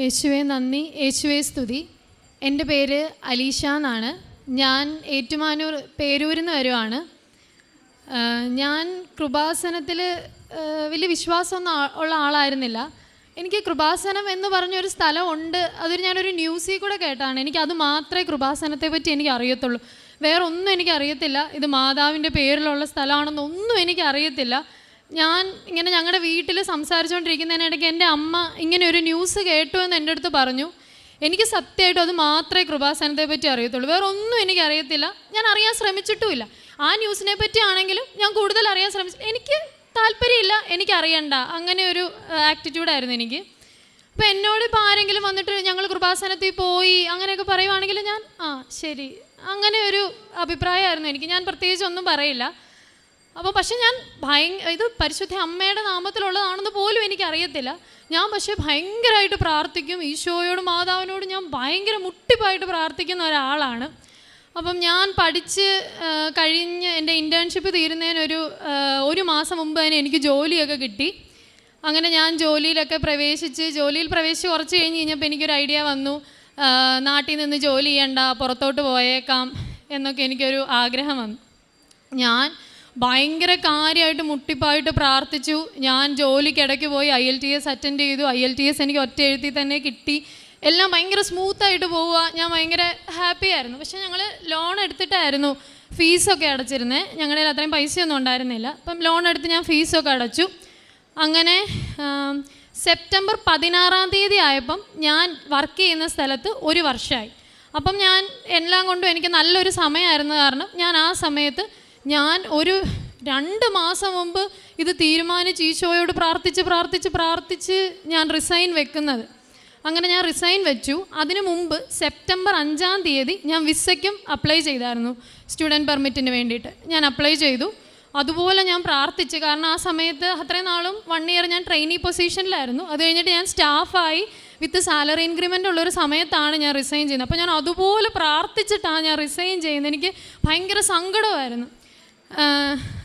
യേശുവേ നന്ദി, യേശുവേ സ്തുതി. എൻ്റെ പേര് അലീഷ എന്നാണ്. ഞാൻ ഏറ്റുമാനൂർ പേരൂരിൽ നിന്ന് വരുവാണ്. ഞാൻ കൃപാസനത്തിൽ വലിയ വിശ്വാസമൊന്നും ഉള്ള ആളായിരുന്നില്ല. എനിക്ക് കൃപാസനം എന്ന് പറഞ്ഞൊരു സ്ഥലമുണ്ട്, അതൊരു ഞാനൊരു ന്യൂസിൽ കൂടെ കേട്ടാണ്. എനിക്കത് മാത്രമേ കൃപാസനത്തെ പറ്റി എനിക്ക് അറിയത്തുള്ളൂ. വേറെ ഒന്നും എനിക്കറിയത്തില്ല. ഇത് മാതാവിൻ്റെ പേരിലുള്ള സ്ഥലമാണെന്നൊന്നും എനിക്കറിയത്തില്ല. ഞാൻ ഇങ്ങനെ ഞങ്ങളുടെ വീട്ടിൽ സംസാരിച്ചുകൊണ്ടിരിക്കുന്നതിനിടയ്ക്ക് എൻ്റെ അമ്മ ഇങ്ങനെ ഒരു ന്യൂസ് കേട്ടു എന്ന് എൻ്റെ അടുത്ത് പറഞ്ഞു. എനിക്ക് സത്യമായിട്ടും അത് മാത്രമേ കൃപാസനത്തെ പറ്റി അറിയത്തുള്ളൂ. വേറെ ഒന്നും എനിക്കറിയത്തില്ല. ഞാൻ അറിയാൻ ശ്രമിച്ചിട്ടുമില്ല. ആ ന്യൂസിനെ പറ്റി ആണെങ്കിലും ഞാൻ കൂടുതൽ അറിയാൻ ശ്രമിച്ചു. എനിക്ക് താല്പര്യമില്ല, എനിക്കറിയണ്ട, അങ്ങനെ ഒരു ആറ്റിറ്റ്യൂഡായിരുന്നു എനിക്ക്. അപ്പോൾ എന്നോട് ഇപ്പോൾ ആരെങ്കിലും വന്നിട്ട് ഞങ്ങൾ കൃപാസനത്തിൽ പോയി അങ്ങനെയൊക്കെ പറയുവാണെങ്കിൽ ഞാൻ ശരി, അങ്ങനെ ഒരു അഭിപ്രായമായിരുന്നു എനിക്ക്. ഞാൻ പ്രത്യേകിച്ച് ഒന്നും പറയില്ല. അപ്പോൾ പക്ഷെ ഞാൻ ഇത് പരിശുദ്ധ അമ്മയുടെ നാമത്തിലുള്ളതാണെന്ന് പോലും എനിക്കറിയത്തില്ല. ഞാൻ പക്ഷേ ഭയങ്കരമായിട്ട് പ്രാർത്ഥിക്കും. ഈശോയോടും മാതാവിനോടും ഞാൻ ഭയങ്കര മുട്ടിപ്പായിട്ട് പ്രാർത്ഥിക്കുന്ന ഒരാളാണ്. അപ്പം ഞാൻ പഠിച്ച് കഴിഞ്ഞ് എൻ്റെ ഇൻറ്റേൺഷിപ്പ് തീരുന്നതിനൊരു ഒരു മാസം മുമ്പ് തന്നെ എനിക്ക് ജോലിയൊക്കെ കിട്ടി. അങ്ങനെ ഞാൻ ജോലിയിൽ പ്രവേശിച്ച് കുറച്ച് കഴിഞ്ഞപ്പോൾ എനിക്കൊരു ഐഡിയ വന്നു. നാട്ടിൽ നിന്ന് ജോലി ചെയ്യണ്ട, പുറത്തോട്ട് പോയേക്കാം എന്നൊക്കെ എനിക്കൊരു ആഗ്രഹം വന്നു. ഞാൻ ഭയങ്കര കാര്യമായിട്ട് മുട്ടിപ്പായിട്ട് പ്രാർത്ഥിച്ചു. ഞാൻ ജോലിക്കിടയ്ക്ക് പോയി IELTS അറ്റൻഡ് ചെയ്തു. IELTS എനിക്ക് ഒറ്റ എഴുത്തിൽ തന്നെ കിട്ടി. എല്ലാം ഭയങ്കര സ്മൂത്തായിട്ട് പോവുക. ഞാൻ ഭയങ്കര ഹാപ്പി ആയിരുന്നു. പക്ഷേ ഞങ്ങൾ ലോൺ എടുത്തിട്ടായിരുന്നു ഫീസൊക്കെ അടച്ചിരുന്നത്. ഞങ്ങളുടെ അത്രയും പൈസയൊന്നും ഉണ്ടായിരുന്നില്ല. അപ്പം ലോൺ എടുത്ത് ഞാൻ ഫീസൊക്കെ അടച്ചു. അങ്ങനെ സെപ്റ്റംബർ 16 ആയപ്പം ഞാൻ വർക്ക് ചെയ്യുന്ന സ്ഥലത്ത് ഒരു വർഷമായി. അപ്പം ഞാൻ എല്ലാം കൊണ്ടും എനിക്ക് നല്ലൊരു സമയമായിരുന്നു. കാരണം ഞാൻ ആ സമയത്ത് ഒരു 2 മാസം മുമ്പ് ഇത് തീരുമാനിച്ച് ഈശോയോട് പ്രാർത്ഥിച്ച് ഞാൻ റിസൈൻ വെക്കുന്നത്. അങ്ങനെ ഞാൻ റിസൈൻ വെച്ചു. അതിനു മുമ്പ് സെപ്റ്റംബർ 5 ഞാൻ വിസയ്ക്കും അപ്ലൈ ചെയ്തായിരുന്നു. സ്റ്റുഡൻറ്റ് പെർമിറ്റിന് വേണ്ടിയിട്ട് ഞാൻ അപ്ലൈ ചെയ്തു. അതുപോലെ ഞാൻ പ്രാർത്ഥിച്ചു. കാരണം ആ സമയത്ത് അത്രയും നാളും 1 ഇയർ ഞാൻ ട്രെയിനി പൊസിഷനിലായിരുന്നു. അത് കഴിഞ്ഞിട്ട് ഞാൻ സ്റ്റാഫായി വിത്ത് സാലറി ഇൻക്രിമെൻ്റ് ഉള്ളൊരു സമയത്താണ് ഞാൻ റിസൈൻ ചെയ്യുന്നത്. അപ്പോൾ ഞാൻ അതുപോലെ പ്രാർത്ഥിച്ചിട്ടാണ് ഞാൻ റിസൈൻ ചെയ്യുന്നത്. എനിക്ക് ഭയങ്കര സങ്കടമായിരുന്നു.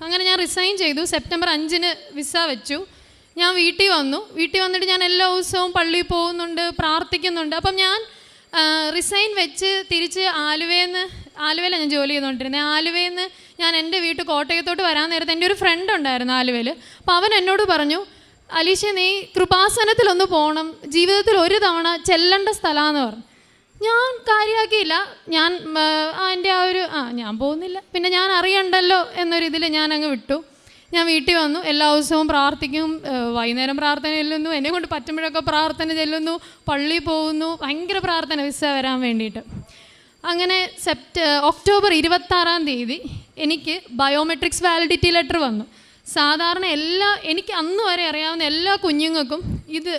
അങ്ങനെ ഞാൻ റിസൈൻ ചെയ്തു. സെപ്റ്റംബർ 5 വിസ വെച്ചു. ഞാൻ വീട്ടിൽ വന്നിട്ട് ഞാൻ എല്ലാ ദിവസവും പള്ളിയിൽ പോകുന്നുണ്ട്, പ്രാർത്ഥിക്കുന്നുണ്ട്. അപ്പം ഞാൻ റിസൈൻ വെച്ച് തിരിച്ച് ആലുവയിലാണ് ഞാൻ ജോലി ചെയ്തുകൊണ്ടിരുന്നത്. ആലുവയിൽ നിന്ന് ഞാൻ എൻ്റെ വീട്ടിൽ കോട്ടയത്തോട്ട് വരാൻ നേരത്തെ എൻ്റെ ഒരു ഫ്രണ്ട് ഉണ്ടായിരുന്നു ആലുവയിൽ. അപ്പോൾ അവൻ എന്നോട് പറഞ്ഞു, അലീഷ നീ കൃപാസനത്തിലൊന്ന് പോകണം, ജീവിതത്തിൽ ഒരു തവണ ചെല്ലേണ്ട സ്ഥലമാണെന്ന് പറഞ്ഞു. ഞാൻ കാര്യമാക്കിയില്ല. ഞാൻ എൻ്റെ ഞാൻ പോകുന്നില്ല, പിന്നെ ഞാൻ അറിയണ്ടല്ലോ എന്നൊരിതിൽ ഞാൻ അങ്ങ് വിട്ടു. ഞാൻ വീട്ടിൽ വന്നു. എല്ലാ ദിവസവും പ്രാർത്ഥിക്കും. വൈകുന്നേരം പ്രാർത്ഥന ചെല്ലുന്നു, എന്നെ കൊണ്ട് പറ്റുമ്പോഴൊക്കെ പ്രാർത്ഥന ചെല്ലുന്നു, പള്ളിയിൽ പോകുന്നു, ഭയങ്കര പ്രാർത്ഥന വിസ വരാൻ വേണ്ടിയിട്ട്. അങ്ങനെ ഒക്ടോബർ 26 എനിക്ക് ബയോമെട്രിക്സ് വാലിഡിറ്റി ലെറ്റർ വന്നു. സാധാരണ എനിക്ക് അന്ന് വരെ അറിയാവുന്ന എല്ലാ കുഞ്ഞുങ്ങൾക്കും ഇത്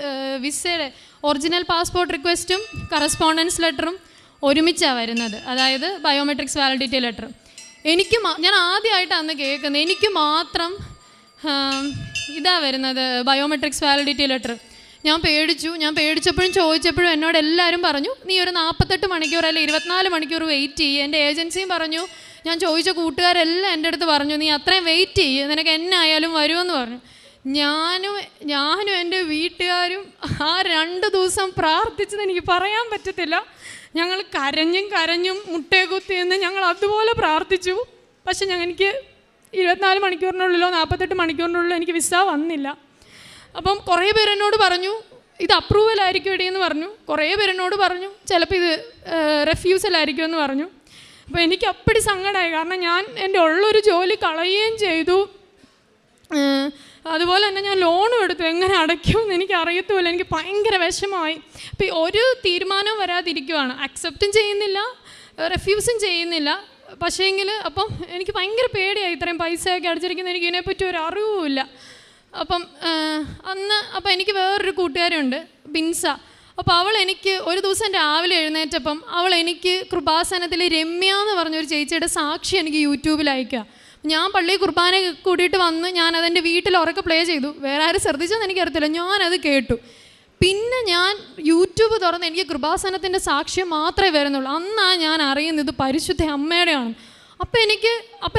വിസയുടെ ഒറിജിനൽ പാസ്പോർട്ട് റിക്വസ്റ്റും കറസ്പോണ്ടൻസ് ലെറ്ററും ഒരുമിച്ചാണ് വരുന്നത്. അതായത് ബയോമെട്രിക്സ് വാലിഡിറ്റി ലെറ്റർ. ഞാൻ ആദ്യമായിട്ട് അന്ന് കേൾക്കുന്നത്, എനിക്ക് മാത്രം വരുന്നത് ബയോമെട്രിക്സ് വാലിഡിറ്റി ലെറ്റർ. ഞാൻ പേടിച്ചപ്പോഴും ചോദിച്ചപ്പോഴും എന്നോട് എല്ലാവരും പറഞ്ഞു, നീ ഒരു 48 മണിക്കൂർ അല്ലെങ്കിൽ 24 മണിക്കൂർ വെയിറ്റ് ചെയ്യ്. എൻ്റെ ഏജൻസിയും പറഞ്ഞു, ഞാൻ ചോദിച്ച കൂട്ടുകാരെല്ലാം എൻ്റെ അടുത്ത് പറഞ്ഞു, നീ അത്രയും വെയിറ്റ് ചെയ്യ്, നിനക്ക് എന്നായാലും വരുമെന്ന് പറഞ്ഞു. ഞാനും എൻ്റെ വീട്ടുകാരും ആ 2 ദിവസം പ്രാർത്ഥിച്ചത് എനിക്ക് പറയാൻ പറ്റത്തില്ല. ഞങ്ങൾ കരഞ്ഞും മുട്ടയെ കുത്തിയെന്ന് ഞങ്ങൾ അതുപോലെ പ്രാർത്ഥിച്ചു. പക്ഷെ എനിക്ക് 24 മണിക്കൂറിനുള്ളിലോ 48 മണിക്കൂറിനുള്ളിലോ എനിക്ക് വിസ വന്നില്ല. അപ്പം കുറേ പേര് എന്നോട് പറഞ്ഞു, ഇത് അപ്രൂവൽ ആയിരിക്കും ഇടയെന്ന് പറഞ്ഞു. കുറേ പേര് എന്നോട് പറഞ്ഞു, ചിലപ്പോൾ ഇത് റെഫ്യൂസൽ ആയിരിക്കുമെന്ന് പറഞ്ഞു. അപ്പോൾ എനിക്ക് അപ്പടി സങ്കടമായി. കാരണം ഞാൻ എൻ്റെ ഉള്ളൊരു ജോലി കളയുകയും ചെയ്തു. അതുപോലെ തന്നെ ഞാൻ ലോണും എടുത്തു. എങ്ങനെ അടയ്ക്കുമെന്ന് എനിക്ക് അറിയത്തുമില്ല. എനിക്ക് ഭയങ്കര വിഷമമായി. അപ്പോൾ ഒരു തീരുമാനവും വരാതിരിക്കുവാണ്. അക്സെപ്റ്റും ചെയ്യുന്നില്ല, റെഫ്യൂസും ചെയ്യുന്നില്ല. പക്ഷേങ്കിൽ അപ്പം എനിക്ക് ഭയങ്കര പേടിയായി. ഇത്രയും പൈസയൊക്കെ അടച്ചിരിക്കുന്ന എനിക്ക് ഇതിനെപ്പറ്റി ഒരു അറിവുമില്ല. അപ്പം എനിക്ക് വേറൊരു കൂട്ടുകാരുണ്ട്, ബിൻസ. അപ്പോൾ അവൾ എനിക്ക് ഒരു ദിവസം രാവിലെ എഴുന്നേറ്റപ്പം അവൾ എനിക്ക് കൃപാസനത്തിൽ രമ്യ എന്ന് പറഞ്ഞൊരു ചേച്ചിയുടെ സാക്ഷി എനിക്ക് യൂട്യൂബിൽ അയക്കുക. ഞാൻ പള്ളിയിൽ കുർബാന കൂടിയിട്ട് വന്ന് ഞാനതെൻ്റെ വീട്ടിൽ ഉറക്കെ പ്ലേ ചെയ്തു. വേറെ ആരും ശ്രദ്ധിച്ചെന്ന് എനിക്കറിയത്തില്ല, ഞാനത് കേട്ടു. പിന്നെ ഞാൻ യൂട്യൂബ് തുറന്ന് എനിക്ക് കൃപാസനത്തിൻ്റെ സാക്ഷ്യം മാത്രമേ വരുന്നുള്ളൂ. അന്നാണ് ഞാൻ അറിയുന്നത് പരിശുദ്ധ അമ്മയുടെയാണ്. അപ്പോൾ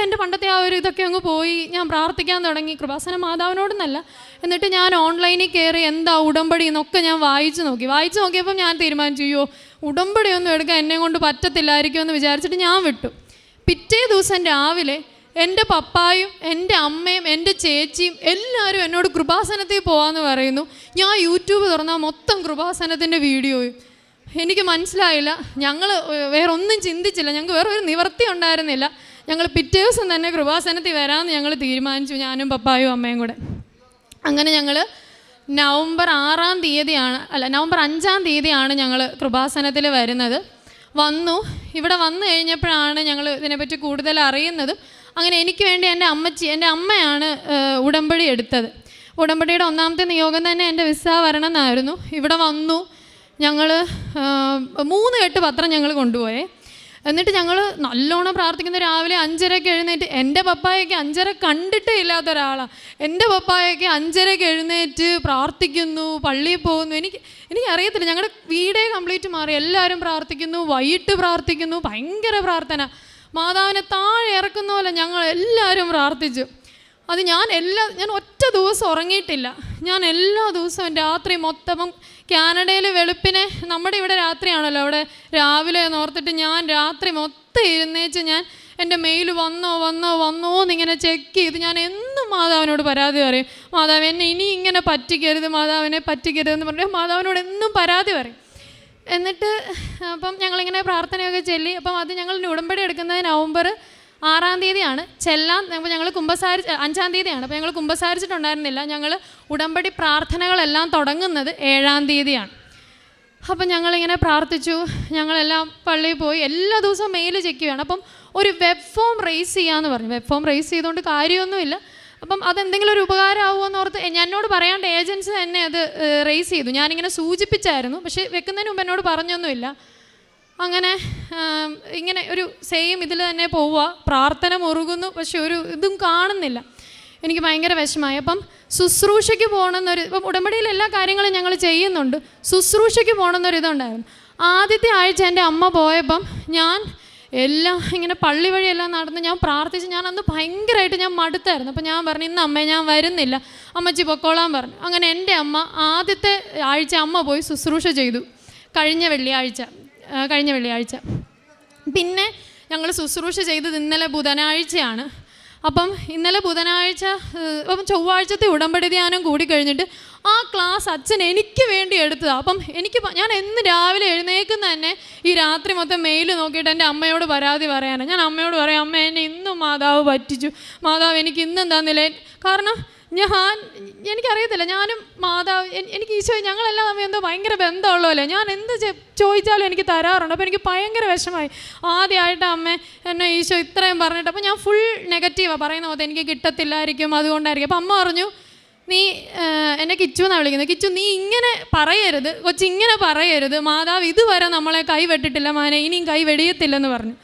എൻ്റെ പണ്ടത്തെ ആ ഒരു ഇതൊക്കെ അങ്ങ് പോയി. ഞാൻ പ്രാർത്ഥിക്കാൻ തുടങ്ങി, കൃപാസന മാതാവിനോടൊന്നല്ല. എന്നിട്ട് ഞാൻ ഓൺലൈനിൽ കയറി എന്താ ഉടമ്പടി എന്നൊക്കെ ഞാൻ വായിച്ച് നോക്കിയപ്പോൾ ഞാൻ തീരുമാനിച്ചു, അയ്യോ ഉടമ്പടിയൊന്നും എടുക്കാൻ എന്നെ കൊണ്ട് പറ്റത്തില്ലായിരിക്കും എന്ന് വിചാരിച്ചിട്ട് ഞാൻ വിട്ടു. പിറ്റേ ദിവസം രാവിലെ എൻ്റെ പപ്പായും എൻ്റെ അമ്മയും എൻ്റെ ചേച്ചിയും എല്ലാവരും എന്നോട് കൃപാസനത്തിൽ പോകാമെന്ന് പറയുന്നു. ഞാൻ യൂട്യൂബ് തുറന്നാൽ മൊത്തം കൃപാസനത്തിൻ്റെ വീഡിയോയും. എനിക്ക് മനസ്സിലായില്ല. ഞങ്ങൾ വേറെ ഒന്നും ചിന്തിച്ചില്ല, ഞങ്ങൾക്ക് വേറെ ഒരു നിവൃത്തി ഉണ്ടായിരുന്നില്ല. ഞങ്ങൾ പിറ്റേ ദിവസം തന്നെ കൃപാസനത്തിൽ വരാമെന്ന് ഞങ്ങൾ തീരുമാനിച്ചു, ഞാനും പപ്പായും അമ്മയും കൂടെ. അങ്ങനെ ഞങ്ങൾ നവംബർ 5-ാം തീയതിയാണ് ഞങ്ങൾ കൃപാസനത്തിൽ വരുന്നത്. ഇവിടെ വന്നു കഴിഞ്ഞപ്പോഴാണ് ഞങ്ങൾ ഇതിനെപ്പറ്റി കൂടുതൽ അറിയുന്നതും. അങ്ങനെ എനിക്ക് വേണ്ടി എൻ്റെ അമ്മയാണ് ഉടമ്പടി എടുത്തത്. ഉടമ്പടിയുടെ 1ാമത്തെ നിയോഗം തന്നെ എൻ്റെ വിസ വരണം എന്നായിരുന്നു. ഇവിടെ വന്നു ഞങ്ങൾ 3 കെട്ട് പത്രം ഞങ്ങൾ കൊണ്ടുപോയേ. എന്നിട്ട് ഞങ്ങൾ നല്ലോണം പ്രാർത്ഥിക്കുന്ന, രാവിലെ 5:30 എഴുന്നേറ്റ്. എൻ്റെ പപ്പായൊക്കെ 5:30 കണ്ടിട്ടേ ഇല്ലാത്ത ഒരാളാണ്. എൻ്റെ പപ്പായൊക്കെ 5:30 എഴുന്നേറ്റ് പ്രാർത്ഥിക്കുന്നു, പള്ളിയിൽ പോകുന്നു. എനിക്കറിയത്തില്ല, ഞങ്ങളുടെ വീടേ കംപ്ലീറ്റ് മാറി. എല്ലാവരും പ്രാർത്ഥിക്കുന്നു, വൈകിട്ട് പ്രാർത്ഥിക്കുന്നു, ഭയങ്കര പ്രാർത്ഥന. മാതാവിനെ താഴെ ഇറക്കുന്ന പോലെ ഞങ്ങൾ എല്ലാവരും പ്രാർത്ഥിച്ചു. അത് ഞാൻ ഒറ്റ ദിവസം ഉറങ്ങിയിട്ടില്ല. ഞാൻ എല്ലാ ദിവസവും രാത്രി മൊത്തം, കാനഡയിൽ വെളുപ്പിനെ, നമ്മുടെ ഇവിടെ രാത്രിയാണല്ലോ, അവിടെ രാവിലെ ഓർത്തിട്ട് ഞാൻ രാത്രി മൊത്തം ഇരുന്നേച്ച് ഞാൻ എൻ്റെ മെയിൽ വന്നോ എന്നിങ്ങനെ ചെക്ക് ചെയ്ത് ഞാൻ എന്നും മാതാവിനോട് പരാതി പറയും. മാതാവ് എന്നെ ഇനി ഇങ്ങനെ പറ്റിക്കരുത്, മാതാവിനെ പറ്റിക്കരുതെന്ന് പറഞ്ഞാൽ മാതാവിനോട് എന്നും പരാതി പറയും. എന്നിട്ട് അപ്പം ഞങ്ങളിങ്ങനെ പ്രാർത്ഥനയൊക്കെ ചൊല്ലി. അപ്പം അത് ഞങ്ങൾ ഉടമ്പടി എടുക്കുന്നത് നവംബർ 6-ാം തീയതിയാണ്. അപ്പോൾ ഞങ്ങൾ 5-ാം തീയതിയാണ്. അപ്പോൾ ഞങ്ങൾ കുമ്പസാരിച്ചിട്ടുണ്ടായിരുന്നില്ല. ഞങ്ങൾ ഉടമ്പടി പ്രാർത്ഥനകളെല്ലാം തുടങ്ങുന്നത് 7-ാം തീയതിയാണ്. അപ്പം ഞങ്ങളിങ്ങനെ പ്രാർത്ഥിച്ചു. ഞങ്ങളെല്ലാം പള്ളിയിൽ പോയി. എല്ലാ ദിവസവും മെയിൽ ചെക്ക് ചെയ്യണം. അപ്പം ഒരു വെബ് ഫോം റേസ് ചെയ്യാമെന്ന് പറഞ്ഞു. വെബ് ഫോം റേസ് ചെയ്തുകൊണ്ട് കാര്യമൊന്നുമില്ല. അപ്പം അതെന്തെങ്കിലും ഒരു ഉപകാരമാവുമോ എന്ന് ഓർത്ത് എന്നോട് പറയാണ്ട് ഏജൻസി തന്നെ അത് റേസ് ചെയ്തു. ഞാനിങ്ങനെ സൂചിപ്പിച്ചായിരുന്നു, പക്ഷേ വെക്കുന്നതിന് മുമ്പ് എന്നോട് പറഞ്ഞൊന്നുമില്ല. അങ്ങനെ ഇങ്ങനെ ഒരു സെയിം ഇതിൽ തന്നെ പോവുക, പ്രാർത്ഥന മുറുകുന്നു, പക്ഷെ ഒരു ഇതും കാണുന്നില്ല. എനിക്ക് ഭയങ്കര വിഷമമായി. അപ്പം ശുശ്രൂഷയ്ക്ക് പോകണമെന്നൊരു, ഇപ്പം ഉടമ്പടിയിൽ എല്ലാ കാര്യങ്ങളും ഞങ്ങൾ ചെയ്യുന്നുണ്ട്, ശുശ്രൂഷയ്ക്ക് പോകണമെന്നൊരിതുണ്ടായിരുന്നു. ആദ്യത്തെ ആഴ്ച എൻ്റെ അമ്മ പോയപ്പം ഞാൻ എല്ലാം ഇങ്ങനെ പള്ളി വഴിയെല്ലാം നടന്ന് ഞാൻ പ്രാർത്ഥിച്ച്, ഞാൻ അന്ന് ഭയങ്കരമായിട്ട് ഞാൻ മടുത്തായിരുന്നു. അപ്പം ഞാൻ പറഞ്ഞു, ഇന്ന് അമ്മേ ഞാൻ വരുന്നില്ല, അമ്മച്ചി പൊക്കോളാൻ പറഞ്ഞു. അങ്ങനെ എൻ്റെ അമ്മ ആദ്യത്തെ ആഴ്ച അമ്മ പോയി ശുശ്രൂഷ ചെയ്തു, കഴിഞ്ഞ വെള്ളിയാഴ്ച. പിന്നെ ഞങ്ങൾ ശുശ്രൂഷ ചെയ്തത് ഇന്നലെ ബുധനാഴ്ചയാണ്. അപ്പം ഇന്നലെ ബുധനാഴ്ച, അപ്പം ചൊവ്വാഴ്ചത്തെ ഉടമ്പടി ധ്യാനം കൂടി കഴിഞ്ഞിട്ട് ആ ക്ലാസ് അച്ഛൻ എനിക്ക് വേണ്ടി എടുത്തതാണ്. അപ്പം ഞാൻ എന്ന് രാവിലെ എഴുന്നേക്കുന്ന തന്നെ ഈ രാത്രി മൊത്തം മെയിൽ നോക്കിയിട്ട് എൻ്റെ അമ്മയോട് പരാതി പറയാനാണ്. ഞാൻ അമ്മയോട് പറയാം, അമ്മ എന്നെ ഇന്നും മാതാവ് പറ്റിച്ചു, മാതാവ് എനിക്ക് ഇന്നും തന്നില്ല. കാരണം എനിക്കറിയത്തില്ല, ഞാനും മാതാവ്, എനിക്ക് ഈശോ, ഞങ്ങളെല്ലാം തമ്മിൽ എന്തോ ഭയങ്കര ബന്ധമുള്ളതല്ലേ, ഞാൻ എന്ത് ചോദിച്ചാലും എനിക്ക് തരാറുണ്ട്. അപ്പോൾ എനിക്ക് ഭയങ്കര വിഷമമായി. ആദ്യമായിട്ട് അമ്മ എന്നെ ഈശോ ഇത്രയും പറഞ്ഞിട്ട്, അപ്പോൾ ഞാൻ ഫുൾ നെഗറ്റീവാണ് പറയുന്ന പോലെ, എനിക്ക് കിട്ടത്തില്ലായിരിക്കും, അതുകൊണ്ടായിരിക്കും. അപ്പോൾ അമ്മ പറഞ്ഞു, നീ എന്നെ കിച്ചു എന്നാണ് വിളിക്കുന്നത്, കിച്ചു നീ ഇങ്ങനെ പറയരുത്, കൊച്ചിങ്ങനെ പറയരുത്, മാതാവ് ഇതുവരെ നമ്മളെ കൈവെട്ടിട്ടില്ല മാനെ, ഇനിയും കൈ വെടിയത്തില്ലെന്ന് പറഞ്ഞു.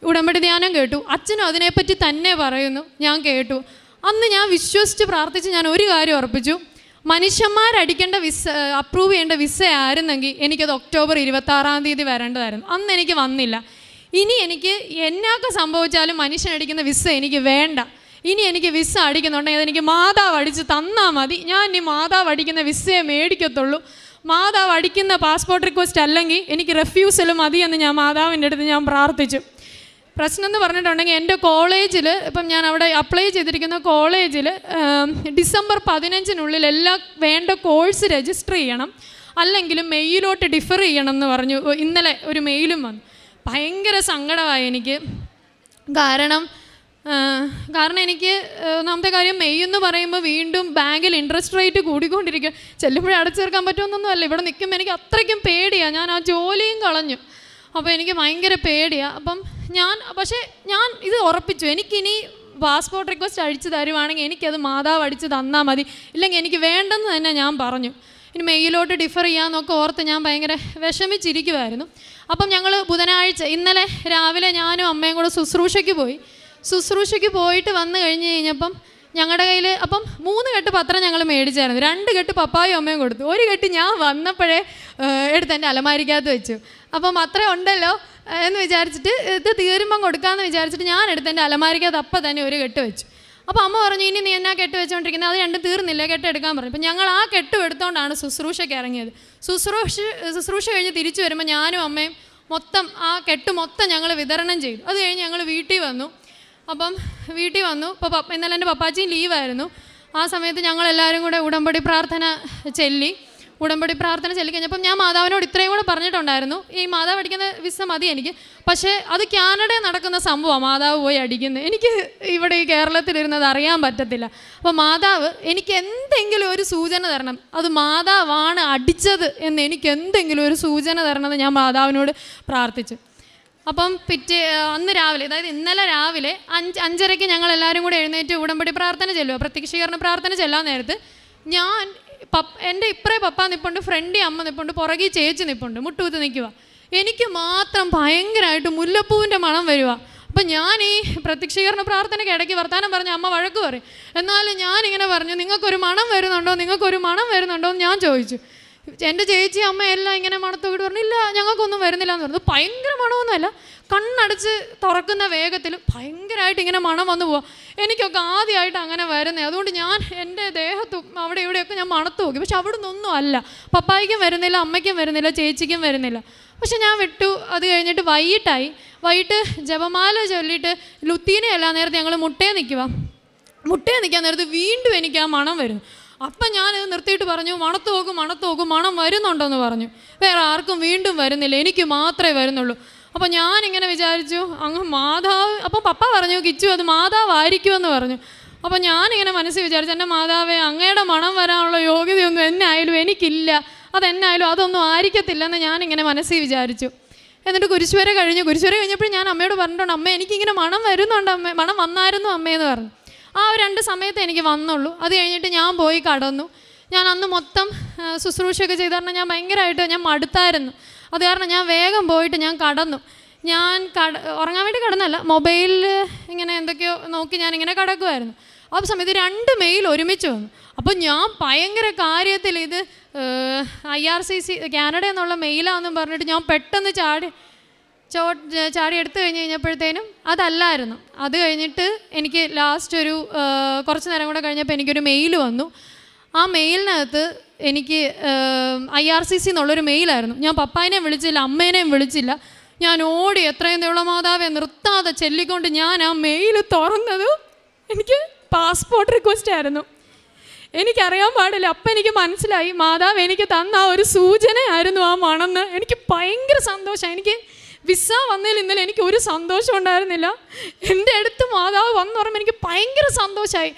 ഉടമ്പടി ധ്യാനം കേട്ടു, അച്ഛനും അതിനെപ്പറ്റി തന്നെ പറയുന്നു, ഞാൻ കേട്ടു. അന്ന് ഞാൻ വിശ്വസിച്ച് പ്രാർത്ഥിച്ച് ഞാൻ ഒരു കാര്യം ഉറപ്പിച്ചു, മനുഷ്യന്മാരടിക്കേണ്ട അപ്രൂവ് ചെയ്യേണ്ട വിസ ആയിരുന്നെങ്കിൽ എനിക്കത് ഒക്ടോബർ 26-ാം തീയതി വരേണ്ടതായിരുന്നു. അന്ന് എനിക്ക് വന്നില്ല. ഇനി എനിക്ക് എന്നൊക്കെ സംഭവിച്ചാലും മനുഷ്യനടിക്കുന്ന വിസ എനിക്ക് വേണ്ട. ഇനി എനിക്ക് വിസ അടിക്കുന്നുണ്ടെങ്കിൽ അതെനിക്ക് മാതാവ് അടിച്ച് തന്നാൽ മതി. ഞാൻ ഇനി മാതാവ് അടിക്കുന്ന വിസയെ മേടിക്കത്തുള്ളൂ. മാതാവ് അടിക്കുന്ന പാസ്പോർട്ട് റിക്വസ്റ്റ് അല്ലെങ്കിൽ എനിക്ക് റെഫ്യൂസൽ മതിയെന്ന് ഞാൻ മാതാവിൻ്റെ അടുത്ത് ഞാൻ പ്രാർത്ഥിച്ചു. പ്രശ്നം എന്ന് പറഞ്ഞിട്ടുണ്ടെങ്കിൽ എൻ്റെ കോളേജിൽ, ഇപ്പം ഞാൻ അവിടെ അപ്ലൈ ചെയ്തിരിക്കുന്ന കോളേജിൽ ഡിസംബർ 15-നുള്ളിൽ എല്ലാം വേണ്ട കോഴ്സ് രജിസ്റ്റർ ചെയ്യണം, അല്ലെങ്കിൽ മെയിലോട്ട് ഡിഫർ ചെയ്യണം എന്ന് പറഞ്ഞു. ഇന്നലെ ഒരു മെയിലും വന്നു. ഭയങ്കര സങ്കടമായി എനിക്ക്. കാരണം എനിക്ക് ഒന്നാമത്തെ കാര്യം, മെയ് എന്ന് പറയുമ്പോൾ വീണ്ടും ബാങ്കിൽ ഇൻട്രസ്റ്റ് റേറ്റ് കൂടിക്കൊണ്ടിരിക്കുക. ചെല്ലുമ്പോഴേ അടച്ചു തീർക്കാൻ പറ്റുമെന്നൊന്നും അല്ല. ഇവിടെ നിൽക്കുമ്പോൾ എനിക്ക് അത്രയ്ക്കും പേടിയാണ്. ഞാൻ ആ ജോലിയും കളഞ്ഞു. അപ്പോൾ എനിക്ക് ഭയങ്കര പേടിയാണ്. അപ്പം ഞാൻ ഇത് ഉറപ്പിച്ചു, എനിക്കിനി പാസ്പോർട്ട് റിക്വസ്റ്റ് അടിച്ച് തരുവാണെങ്കിൽ എനിക്കത് മാതാവ് അടിച്ച് തന്നാൽ മതി, ഇല്ലെങ്കിൽ എനിക്ക് വേണ്ടെന്ന് തന്നെ ഞാൻ പറഞ്ഞു. ഇനി മെയിലോട്ട് ഡിഫർ ചെയ്യാമെന്നൊക്കെ ഓർത്ത് ഞാൻ ഭയങ്കര വിഷമിച്ചിരിക്കുമായിരുന്നു. അപ്പം ഞങ്ങൾ ബുധനാഴ്ച ഇന്നലെ രാവിലെ ഞാനും അമ്മയും കൂടെ ശുശ്രൂഷയ്ക്ക് പോയിട്ട് വന്നു കഴിഞ്ഞപ്പം ഞങ്ങളുടെ കയ്യിൽ അപ്പം 3 കെട്ട് പത്രം ഞങ്ങൾ മേടിച്ചായിരുന്നു. 2 കെട്ട് പപ്പായും അമ്മയും കൊടുത്തു. 1 കെട്ട് ഞാൻ വന്നപ്പോഴേ എടുത്ത് എൻ്റെ അലമാരിക്കകത്ത് വെച്ചു. അപ്പം അത്ര ഉണ്ടല്ലോ, എന്ന് വിചാരിച്ചിട്ട് ഇത് തീരുമ്പം കൊടുക്കാമെന്ന് വിചാരിച്ചിട്ട് ഞാൻ എടുത്ത് എൻ്റെ അലമാരിക്കകത്ത് അപ്പം തന്നെ ഒരു കെട്ട് വെച്ചു. അപ്പോൾ അമ്മ പറഞ്ഞു, ഇനി നീ എന്നാ കെട്ട് വെച്ചുകൊണ്ടിരിക്കുന്നത്, അത് രണ്ടും തീർന്നില്ല, കെട്ടെടുക്കാൻ പറഞ്ഞു. അപ്പം ഞങ്ങൾ ആ കെട്ടും എടുത്തുകൊണ്ടാണ് ശുശ്രൂഷയ്ക്ക് ഇറങ്ങിയത്. ശുശ്രൂഷ കഴിഞ്ഞ് തിരിച്ചു വരുമ്പോൾ ഞാനും അമ്മയും മൊത്തം ആ കെട്ട് മൊത്തം ഞങ്ങൾ വിതരണം ചെയ്തു. അത് കഴിഞ്ഞ് ഞങ്ങൾ വീട്ടിൽ വന്നു. ഇപ്പോൾ ഇന്നലെ എൻ്റെ പപ്പാച്ചിയും ലീവായിരുന്നു. ആ സമയത്ത് ഞങ്ങളെല്ലാവരും കൂടെ ഉടമ്പടി പ്രാർത്ഥന ചൊല്ലിക്കഴിഞ്ഞപ്പം ഞാൻ മാതാവിനോട് ഇത്രയും കൂടെ പറഞ്ഞിട്ടുണ്ടായിരുന്നു, ഈ മാതാവ് അടിക്കുന്ന വിസ മതി എനിക്ക്, പക്ഷേ അത് കാനഡയിൽ നടക്കുന്ന സംഭവമാണ് മാതാവ് പോയി അടിക്കുന്നത്. എനിക്ക് ഇവിടെ ഈ കേരളത്തിലിരുന്നത് അറിയാൻ പറ്റത്തില്ല. അപ്പോൾ മാതാവ് എനിക്ക് എന്തെങ്കിലും ഒരു സൂചന തരണം, അത് മാതാവാണ് അടിച്ചത് എന്ന് എനിക്ക് എന്തെങ്കിലും ഒരു സൂചന തരണമെന്ന് ഞാൻ മാതാവിനോട് പ്രാർത്ഥിച്ചു. അപ്പം അന്ന് രാവിലെ, അതായത് ഇന്നലെ രാവിലെ 5:30 ഞങ്ങളെല്ലാവരും കൂടെ എഴുന്നേറ്റ് ഉടമ്പടി പ്രാർത്ഥന ചെല്ലുക, പ്രത്യക്ഷീകരണ പ്രാർത്ഥന ചെല്ലാൻ നേരത്ത് എൻ്റെ ഇപ്പറേ പപ്പ നിൽപ്പുണ്ട്, ഫ്രണ്ടി അമ്മ നിൽപ്പുണ്ട്, പുറകെ ചേച്ചി നിൽപ്പുണ്ട്, മുട്ടുകുത്ത് നിൽക്കുക. എനിക്ക് മാത്രം ഭയങ്കരമായിട്ട് മുല്ലപ്പൂവിൻ്റെ മണം വരിക. അപ്പം ഞാൻ ഈ പ്രത്യക്ഷീകരണ പ്രാർത്ഥനയ്ക്ക് ഇടയ്ക്ക് വർത്താനം പറഞ്ഞ അമ്മ വഴക്ക് പറയും. എന്നാലും ഞാനിങ്ങനെ പറഞ്ഞു, നിങ്ങൾക്കൊരു മണം വരുന്നുണ്ടോ എന്ന് ഞാൻ ചോദിച്ചു. എൻ്റെ ചേച്ചി അമ്മ എല്ലാം ഇങ്ങനെ മണത്തോട് പറഞ്ഞു, ഇല്ല ഞങ്ങൾക്കൊന്നും വരുന്നില്ല എന്ന് പറഞ്ഞു. ഭയങ്കര മണമൊന്നുമല്ല, കണ്ണടച്ച് തുറക്കുന്ന വേഗത്തിൽ ഭയങ്കരമായിട്ട് ഇങ്ങനെ മണം വന്നു പോവാം. എനിക്കൊക്കെ ആദ്യമായിട്ട് അങ്ങനെ വരുന്നത്. അതുകൊണ്ട് ഞാൻ എൻ്റെ ദേഹത്തും അവിടെ ഇവിടെയൊക്കെ ഞാൻ മണത്ത് നോക്കി, പക്ഷെ അവിടെ നിന്നൊന്നും അല്ല. പപ്പായ്ക്കും വരുന്നില്ല, അമ്മയ്ക്കും വരുന്നില്ല, ചേച്ചിക്കും വരുന്നില്ല. പക്ഷെ ഞാൻ വിട്ടു. അത് കഴിഞ്ഞിട്ട് വൈകിട്ട് ജപമാല ചൊല്ലിയിട്ട് ലുത്തീന എല്ലാ നേരത്തെ ഞങ്ങൾ മുട്ടയെ നിൽക്കാൻ നേരത്ത് വീണ്ടും എനിക്ക് ആ മണം വരും. അപ്പം ഞാനിത് നിർത്തിയിട്ട് പറഞ്ഞു, മണത്ത് നോക്കും, മണം വരുന്നുണ്ടോയെന്ന് പറഞ്ഞു. വേറെ ആർക്കും വീണ്ടും വരുന്നില്ല, എനിക്ക് മാത്രമേ വരുന്നുള്ളൂ. അപ്പോൾ ഞാനിങ്ങനെ വിചാരിച്ചു, അങ്ങ് മാതാവ്. അപ്പോൾ പപ്പ പറഞ്ഞു, കിച്ചു അത് മാതാവായിരിക്കുമെന്ന് പറഞ്ഞു. അപ്പോൾ ഞാനിങ്ങനെ മനസ്സിൽ വിചാരിച്ചു, എൻ്റെ മാതാവേ, അങ്ങയുടെ മണം വരാനുള്ള യോഗ്യതയൊന്നും എന്നായാലും എനിക്കില്ല, അതെന്നായാലും അതൊന്നും ആയിരിക്കത്തില്ലെന്ന് ഞാനിങ്ങനെ മനസ്സിൽ വിചാരിച്ചു. എന്നിട്ട് കുരിശുവരെ കഴിഞ്ഞപ്പോൾ ഞാൻ അമ്മയോട് പറഞ്ഞിട്ടുണ്ട്, അമ്മ എനിക്കിങ്ങനെ മണം വരുന്നുണ്ട് അമ്മ, മണം വന്നായിരുന്നു അമ്മയെന്ന് പറഞ്ഞു. ആ 2 സമയത്ത് എനിക്ക് വന്നുള്ളൂ. അത് കഴിഞ്ഞിട്ട് ഞാൻ പോയി കടന്നു. ഞാൻ അന്ന് മൊത്തം ശുശ്രൂഷയൊക്കെ ചെയ്ത് കാരണം ഞാൻ ഭയങ്കരമായിട്ട് മടുത്തായിരുന്നു. അത് കാരണം ഞാൻ വേഗം പോയിട്ട് ഞാൻ കടന്നു. ഉറങ്ങാൻ വേണ്ടി കിടന്നല്ല, മൊബൈലിൽ ഇങ്ങനെ എന്തൊക്കെയോ നോക്കി ഞാനിങ്ങനെ കിടക്കുമായിരുന്നു. ആ സമയത്ത് 2 മെയിൽ ഒരുമിച്ച് വന്നു. അപ്പോൾ ഞാൻ ഭയങ്കര കാര്യത്തിൽ ഇത് IRCC കാനഡ എന്നുള്ള മെയിലാണെന്നും പറഞ്ഞിട്ട് ഞാൻ പെട്ടെന്ന് ചാടി എടുത്തു കഴിഞ്ഞപ്പോഴത്തേനും അതല്ലായിരുന്നു. അത് കഴിഞ്ഞിട്ട് എനിക്ക് ലാസ്റ്റ് ഒരു കുറച്ച് നേരം കൂടെ കഴിഞ്ഞപ്പോൾ എനിക്കൊരു മെയിൽ വന്നു. ആ മെയിലിനകത്ത് എനിക്ക് IRCC എന്നുള്ളൊരു മെയിലായിരുന്നു. ഞാൻ പപ്പായനെയും വിളിച്ചില്ല, അമ്മേനെയും വിളിച്ചില്ല. ഞാൻ ഓടി എത്രയും ദൈവമാതാവെ നിർത്താതെ ചൊല്ലിക്കൊണ്ട് ഞാൻ ആ മെയിൽ തുറന്നത് എനിക്ക് പാസ്പോർട്ട് റിക്വസ്റ്റ് ആയിരുന്നു. എനിക്കറിയാൻ പാടില്ല. അപ്പം എനിക്ക് മനസ്സിലായി മാതാവ് എനിക്ക് തന്ന ആ ഒരു സൂചനയായിരുന്നു ആ മണമെന്ന്. എനിക്ക് ഭയങ്കര സന്തോഷം. എനിക്ക് വിസ വന്നതിൽ ഇന്നലെ എനിക്ക് ഒരു സന്തോഷം ഉണ്ടായിരുന്നില്ല. എൻ്റെ അടുത്ത് മാതാവ് വന്നു പറയുമ്പോൾ എനിക്ക് ഭയങ്കര സന്തോഷമായി.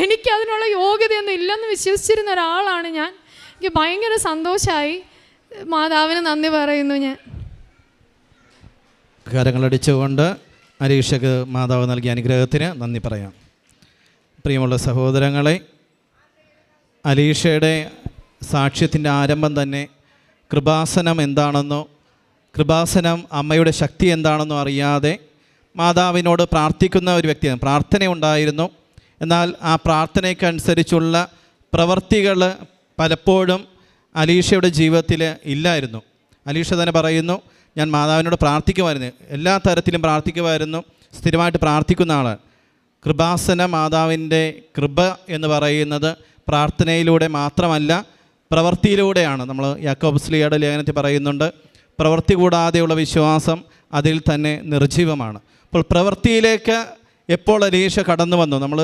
എനിക്കതിനുള്ള യോഗ്യതയൊന്നും ഇല്ലെന്ന് വിശ്വസിച്ചിരുന്ന ഒരാളാണ് ഞാൻ. എനിക്ക് ഭയങ്കര സന്തോഷമായി. മാതാവിന് നന്ദി പറയുന്നു ഞാൻ. കരങ്ങളടിച്ചുകൊണ്ട് അലീഷക്ക് മാതാവ് നൽകിയ അനുഗ്രഹത്തിന് നന്ദി പറയാം. പ്രിയമുള്ള സഹോദരങ്ങളെ, അലീഷയുടെ സാക്ഷ്യത്തിൻ്റെ ആരംഭം തന്നെ കൃപാസനം എന്താണെന്നോ കൃപാസനം അമ്മയുടെ ശക്തി എന്താണെന്നോ അറിയാതെ മാതാവിനോട് പ്രാർത്ഥിക്കുന്ന ഒരു വ്യക്തിയാണ്. പ്രാർത്ഥനയുണ്ടായിരുന്നു, എന്നാൽ ആ പ്രാർത്ഥനയ്ക്കനുസരിച്ചുള്ള പ്രവർത്തികൾ പലപ്പോഴും അലീഷയുടെ ജീവിതത്തിൽ ഇല്ലായിരുന്നു. അലീഷ തന്നെ പറയുന്നു, ഞാൻ മാതാവിനോട് പ്രാർത്ഥിക്കുമായിരുന്നു, എല്ലാ തരത്തിലും പ്രാർത്ഥിക്കുമായിരുന്നു, സ്ഥിരമായിട്ട് പ്രാർത്ഥിക്കുന്ന ആളാണ്. കൃപാസന മാതാവിൻ്റെ കൃപ എന്ന് പറയുന്നത് പ്രാർത്ഥനയിലൂടെ മാത്രമല്ല, പ്രവൃത്തിയിലൂടെയാണ്. നമ്മൾ യാക്കോബ് ശ്ലീഹയുടെ ലേഖനത്തിൽ പറയുന്നുണ്ട്, പ്രവൃത്തി കൂടാതെയുള്ള വിശ്വാസം അതിൽ തന്നെ നിർജ്ജീവമാണ്. അപ്പോൾ പ്രവൃത്തിയിലേക്ക് എപ്പോൾ അലീഷ കടന്നു വന്നു? നമ്മൾ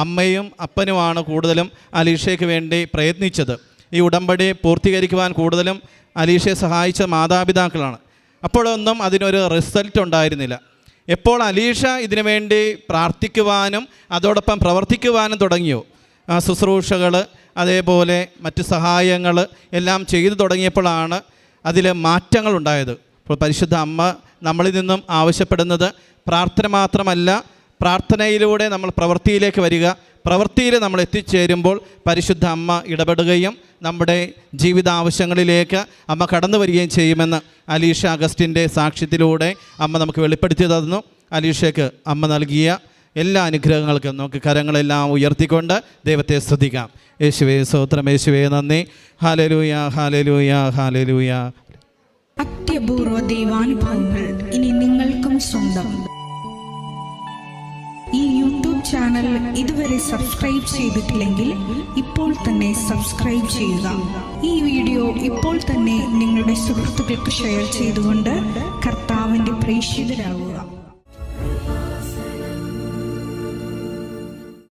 അമ്മയും അപ്പനുമാണ് കൂടുതലും അലീഷയ്ക്ക് വേണ്ടി പ്രയത്നിച്ചത്. ഈ ഉടമ്പടി പൂർത്തീകരിക്കുവാൻ കൂടുതലും അലീഷയെ സഹായിച്ച മാതാപിതാക്കളാണ്. അപ്പോഴൊന്നും അതിനൊരു റിസൾട്ട് ഉണ്ടായിരുന്നില്ല. എപ്പോൾ അലീഷ ഇതിനു വേണ്ടി പ്രാർത്ഥിക്കുവാനും അതോടൊപ്പം പ്രവർത്തിക്കുവാനും തുടങ്ങിയോ, ശുശ്രൂഷകൾ അതേപോലെ മറ്റ് സഹായങ്ങൾ എല്ലാം ചെയ്തു തുടങ്ങിയപ്പോഴാണ് അതിൽ മാറ്റങ്ങളുണ്ടായത്. അപ്പോൾ പരിശുദ്ധ അമ്മ നമ്മളിൽ നിന്നും ആവശ്യപ്പെടുന്നത് പ്രാർത്ഥന മാത്രമല്ല, പ്രാർത്ഥനയിലൂടെ നമ്മൾ പ്രവൃത്തിയിലേക്ക് വരിക, പ്രവൃത്തിയിൽ നമ്മൾ എത്തിച്ചേരുമ്പോൾ പരിശുദ്ധ അമ്മ ഇടപെടുകയും നമ്മുടെ ജീവിതാവശ്യങ്ങളിലേക്ക് അമ്മ കടന്നു വരികയും ചെയ്യുമെന്ന് അലീഷ അഗസ്റ്റിൻ്റെ സാക്ഷ്യത്തിലൂടെ അമ്മ നമുക്ക് വെളിപ്പെടുത്തി തന്നു. അലീഷയ്ക്ക് അമ്മ നൽകിയ എല്ലാ അനുഗ്രഹങ്ങൾക്കും നമുക്ക് കരങ്ങളെല്ലാം ഉയർത്തിക്കൊണ്ട് ദൈവത്തെ സ്തുതിക്കാം. യേശുവേ സ്തോത്രം, യേശുവേ നന്ദി. Hallelujah, hallelujah, hallelujah. അത്യപൂർവ ദൈവാനുഭവങ്ങൾ ഇനി നിങ്ങൾക്കും സ്വന്തം. ഈ യൂട്യൂബ് ചാനൽ ഇതുവരെ സബ്സ്ക്രൈബ് ചെയ്തിട്ടില്ലെങ്കിൽ ഇപ്പോൾ തന്നെ സബ്സ്ക്രൈബ് ചെയ്യുക. ഈ വീഡിയോ ഇപ്പോൾ തന്നെ നിങ്ങളുടെ സുഹൃത്തുക്കൾക്ക് ഷെയർ ചെയ്തുകൊണ്ട് കർത്താവിൻ്റെ പ്രേക്ഷിതരാകുക.